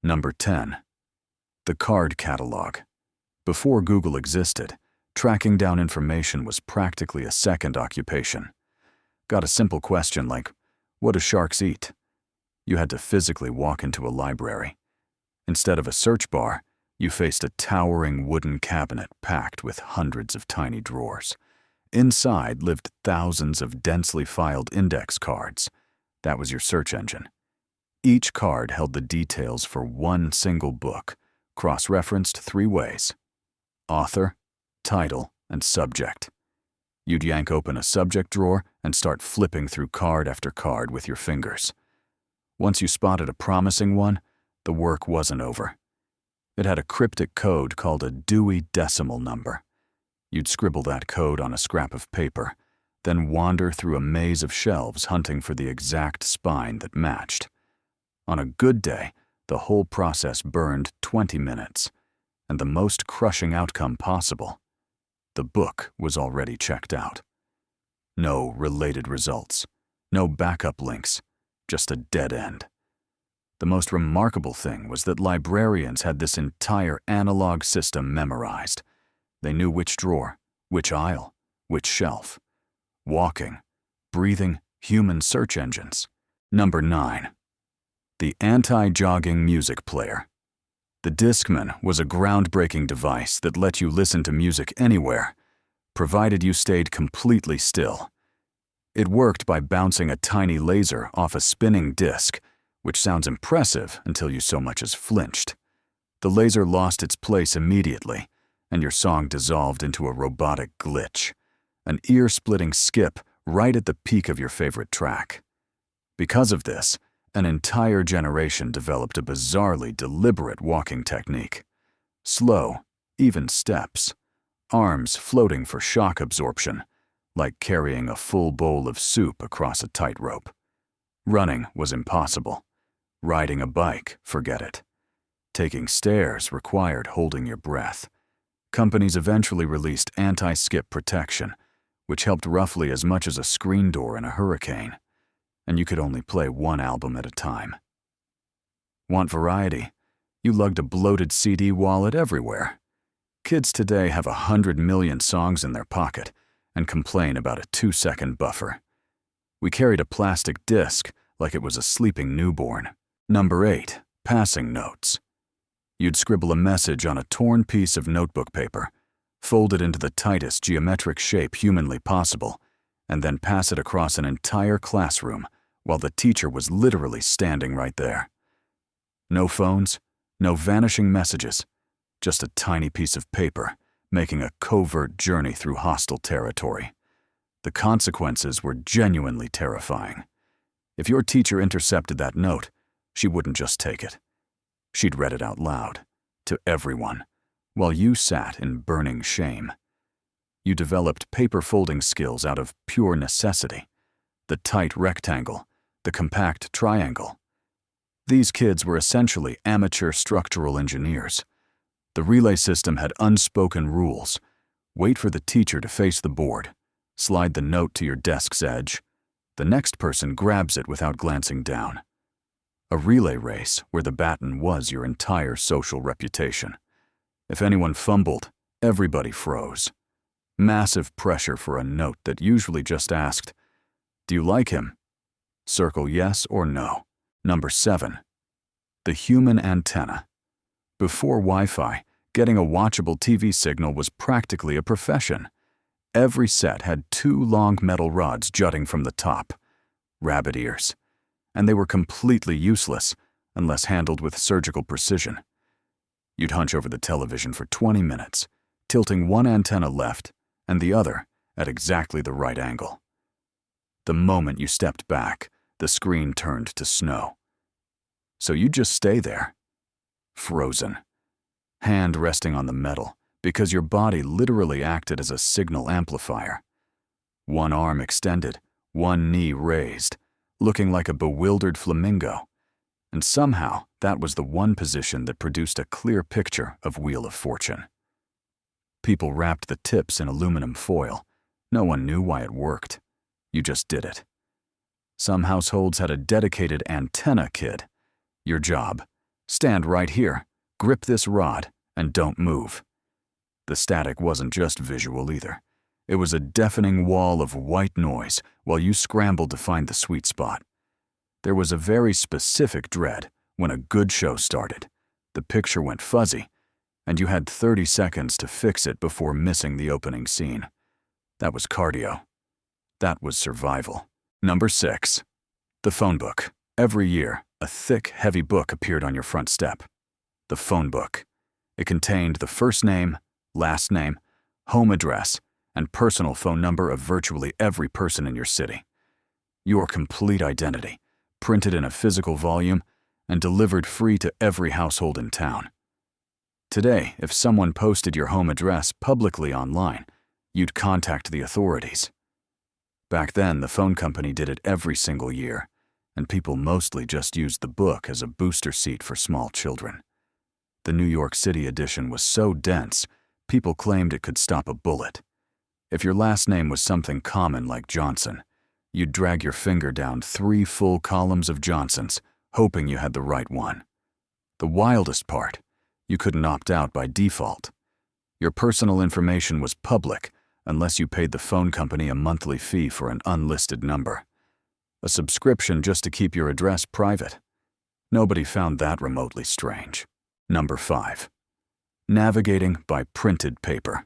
Number 10. The card catalog. Before Google existed, tracking down information was practically a second occupation. Got a simple question like, what do sharks eat? You had to physically walk into a library. Instead of a search bar, you faced a towering wooden cabinet packed with hundreds of tiny drawers. Inside lived thousands of densely filed index cards. That was your search engine. Each card held the details for one single book, cross-referenced 3 ways: author, title, and subject. You'd yank open a subject drawer and start flipping through card after card with your fingers. Once you spotted a promising one, the work wasn't over. It had a cryptic code called a Dewey Decimal Number. You'd scribble that code on a scrap of paper, then wander through a maze of shelves hunting for the exact spine that matched. On a good day, the whole process burned 20 minutes, and the most crushing outcome possible: the book was already checked out. No related results, no backup links, just a dead end. The most remarkable thing was that librarians had this entire analog system memorized. They knew which drawer, which aisle, which shelf. Walking, breathing human search engines. Number 9. The Anti-Jogging music player. The Discman was a groundbreaking device that let you listen to music anywhere, provided you stayed completely still. It worked by bouncing a tiny laser off a spinning disc, which sounds impressive until you so much as flinched. The laser lost its place immediately, and your song dissolved into a robotic glitch, an ear-splitting skip right at the peak of your favorite track. Because of this, an entire generation developed a bizarrely deliberate walking technique. Slow, even steps, arms floating for shock absorption, like carrying a full bowl of soup across a tightrope. Running was impossible. Riding a bike, forget it. Taking stairs required holding your breath. Companies eventually released anti-skip protection, which helped roughly as much as a screen door in a hurricane, and you could only play one album at a time. Want variety? You lugged a bloated CD wallet everywhere. Kids today have 100 million songs in their pocket and complain about a 2-second buffer. We carried a plastic disc like it was a sleeping newborn. Number 8. Passing notes. You'd scribble a message on a torn piece of notebook paper, fold it into the tightest geometric shape humanly possible, and then pass it across an entire classroom while the teacher was literally standing right there. No phones, no vanishing messages, just a tiny piece of paper making a covert journey through hostile territory. The consequences were genuinely terrifying. If your teacher intercepted that note, she wouldn't just take it. She'd read it out loud, to everyone, while you sat in burning shame. You developed paper folding skills out of pure necessity. The tight rectangle, the compact triangle. These kids were essentially amateur structural engineers. The relay system had unspoken rules. Wait for the teacher to face the board. Slide the note to your desk's edge. The next person grabs it without glancing down. A relay race where the baton was your entire social reputation. If anyone fumbled, everybody froze. Massive pressure for a note that usually just asked, "Do you like him?" Circle yes or no. Number 7. The human antenna. Before Wi-Fi, getting a watchable TV signal was practically a profession. Every set had 2 long metal rods jutting from the top. Rabbit ears. And they were completely useless unless handled with surgical precision. You'd hunch over the television for 20 minutes, tilting one antenna left and the other at exactly the right angle. The moment you stepped back, the screen turned to snow. So you'd just stay there, frozen, hand resting on the metal because your body literally acted as a signal amplifier. One arm extended, one knee raised, looking like a bewildered flamingo. And somehow, that was the one position that produced a clear picture of Wheel of Fortune. People wrapped the tips in aluminum foil. No one knew why it worked. You just did it. Some households had a dedicated antenna kid. Your job, Stand right here, grip this rod, and don't move. The static wasn't just visual either. It was a deafening wall of white noise while you scrambled to find the sweet spot. There was a very specific dread when a good show started. The picture went fuzzy, and you had 30 seconds to fix it before missing the opening scene. That was cardio. That was survival. Number 6. The phone book. Every year, a thick, heavy book appeared on your front step. The phone book. It contained the first name, last name, home address, and personal phone number of virtually every person in your city. Your complete identity, printed in a physical volume and delivered free to every household in town. Today, if someone posted your home address publicly online, you'd contact the authorities. Back then, the phone company did it every single year, and people mostly just used the book as a booster seat for small children. The New York City edition was so dense, people claimed it could stop a bullet. If your last name was something common like Johnson, you'd drag your finger down 3 full columns of Johnsons, hoping you had the right one. The wildest part, you couldn't opt out by default. Your personal information was public unless you paid the phone company a monthly fee for an unlisted number. A subscription just to keep your address private. Nobody found that remotely strange. Number 5. Navigating by printed paper.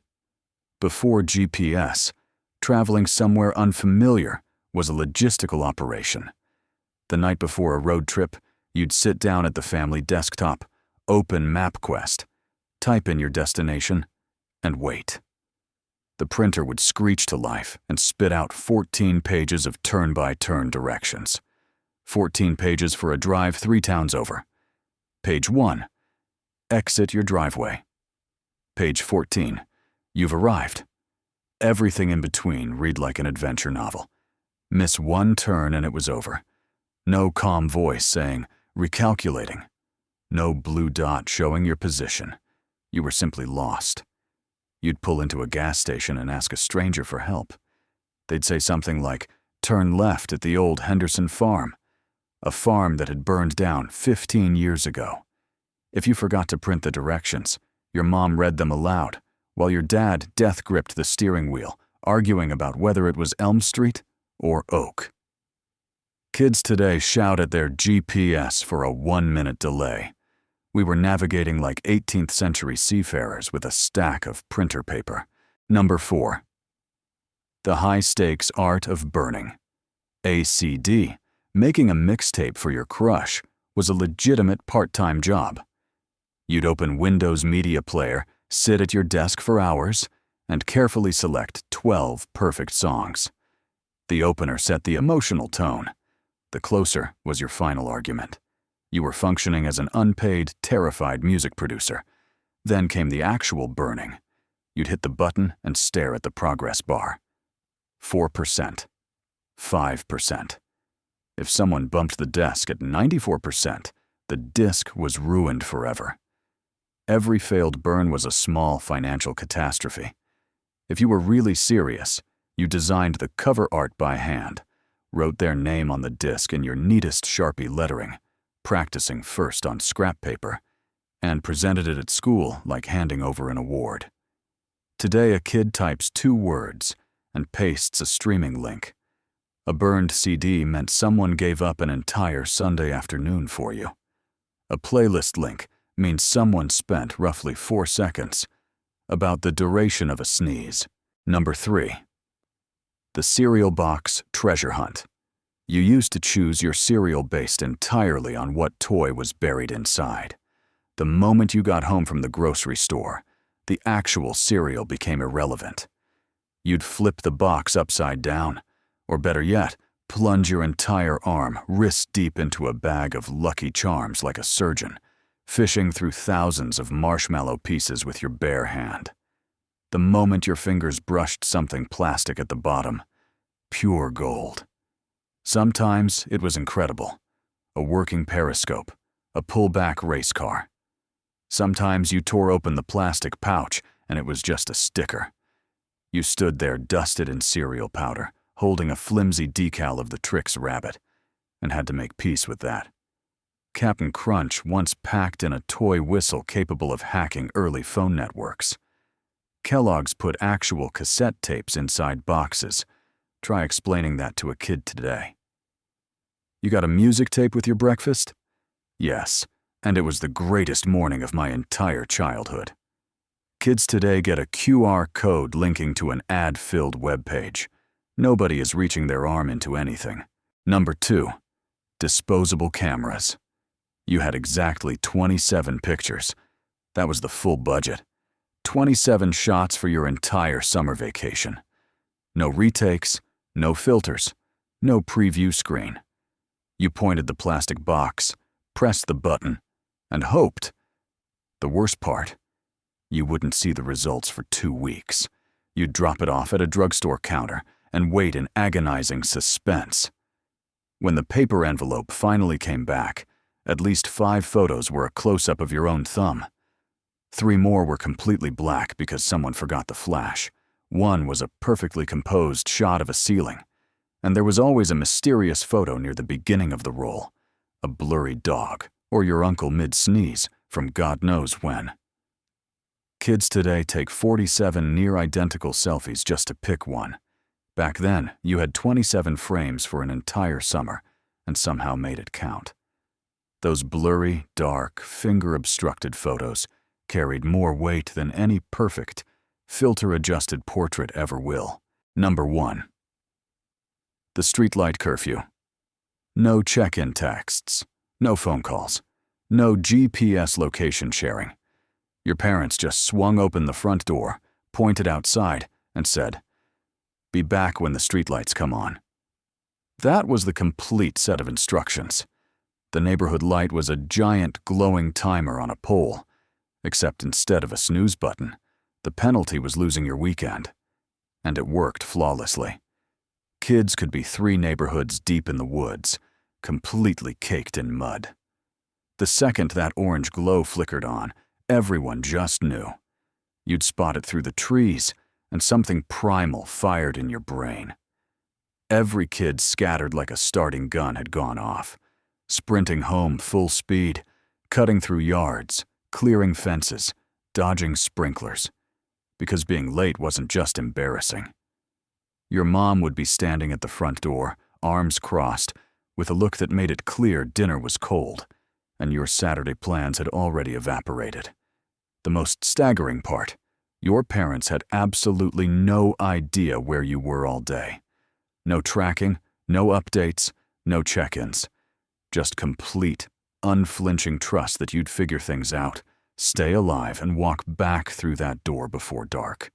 Before GPS, traveling somewhere unfamiliar was a logistical operation. The night before a road trip, you'd sit down at the family desktop, open MapQuest, type in your destination, and wait. The printer would screech to life and spit out 14 pages of turn-by-turn directions. 14 pages for a drive 3 towns over. Page 1. Exit your driveway. Page 14. You've arrived. Everything in between read like an adventure novel. Miss one turn and it was over. No calm voice saying, recalculating. No blue dot showing your position. You were simply lost. You'd pull into a gas station and ask a stranger for help. They'd say something like, turn left at the old Henderson farm, a farm that had burned down 15 years ago. If you forgot to print the directions, your mom read them aloud, while your dad death-gripped the steering wheel, arguing about whether it was Elm Street or Oak. Kids today shout at their GPS for a 1-minute delay. We were navigating like 18th century seafarers with a stack of printer paper. Number 4. The high-stakes art of burning. ACD, making a mixtape for your crush, was a legitimate part-time job. You'd open Windows Media Player, sit at your desk for hours, and carefully select 12 perfect songs. The opener set the emotional tone. The closer was your final argument. You were functioning as an unpaid, terrified music producer. Then came the actual burning. You'd hit the button and stare at the progress bar. 4%. 5%. If someone bumped the desk at 94%, the disk was ruined forever. Every failed burn was a small financial catastrophe. If you were really serious, you designed the cover art by hand, wrote their name on the disc in your neatest Sharpie lettering, practicing first on scrap paper, and presented it at school like handing over an award. Today, a kid types 2 words and pastes a streaming link. A burned CD meant someone gave up an entire Sunday afternoon for you. A playlist link means someone spent roughly 4 seconds, about the duration of a sneeze. Number 3. The cereal box treasure hunt. You used to choose your cereal based entirely on what toy was buried inside. The moment you got home from the grocery store, the actual cereal became irrelevant. You'd flip the box upside down, or better yet, plunge your entire arm wrist deep into a bag of Lucky Charms like a surgeon, fishing through thousands of marshmallow pieces with your bare hand. The moment your fingers brushed something plastic at the bottom, pure gold. Sometimes it was incredible. A working periscope, a pullback race car. Sometimes you tore open the plastic pouch and it was just a sticker. You stood there dusted in cereal powder, holding a flimsy decal of the Trix rabbit, and had to make peace with that. Captain Crunch once packed in a toy whistle capable of hacking early phone networks. Kellogg's put actual cassette tapes inside boxes. Try explaining that to a kid today. You got a music tape with your breakfast? Yes, and it was the greatest morning of my entire childhood. Kids today get a QR code linking to an ad-filled web page. Nobody is reaching their arm into anything. Number 2, disposable cameras. You had exactly 27 pictures. That was the full budget. 27 shots for your entire summer vacation. No retakes, no filters, no preview screen. You pointed the plastic box, pressed the button, and hoped. The worst part, you wouldn't see the results for 2 weeks. You'd drop it off at a drugstore counter and wait in agonizing suspense. When the paper envelope finally came back, at least 5 photos were a close-up of your own thumb. 3 more were completely black because someone forgot the flash. 1 was a perfectly composed shot of a ceiling. And there was always a mysterious photo near the beginning of the roll. A blurry dog, or your uncle mid-sneeze, from God knows when. Kids today take 47 near-identical selfies just to pick one. Back then, you had 27 frames for an entire summer, and somehow made it count. Those blurry, dark, finger-obstructed photos carried more weight than any perfect, filter-adjusted portrait ever will. Number 1. The Streetlight Curfew. No check-in texts, no phone calls, no GPS location sharing. Your parents just swung open the front door, pointed outside, and said, "Be back when the streetlights come on." That was the complete set of instructions. The neighborhood light was a giant glowing timer on a pole, except instead of a snooze button, the penalty was losing your weekend. And it worked flawlessly. Kids could be 3 neighborhoods deep in the woods, completely caked in mud. The second that orange glow flickered on, everyone just knew. You'd spot it through the trees, and something primal fired in your brain. Every kid scattered like a starting gun had gone off, sprinting home full speed, cutting through yards, clearing fences, dodging sprinklers, because being late wasn't just embarrassing. Your mom would be standing at the front door, arms crossed, with a look that made it clear dinner was cold, and your Saturday plans had already evaporated. The most staggering part, your parents had absolutely no idea where you were all day. No tracking, no updates, no check-ins. Just complete, unflinching trust that you'd figure things out, stay alive, and walk back through that door before dark.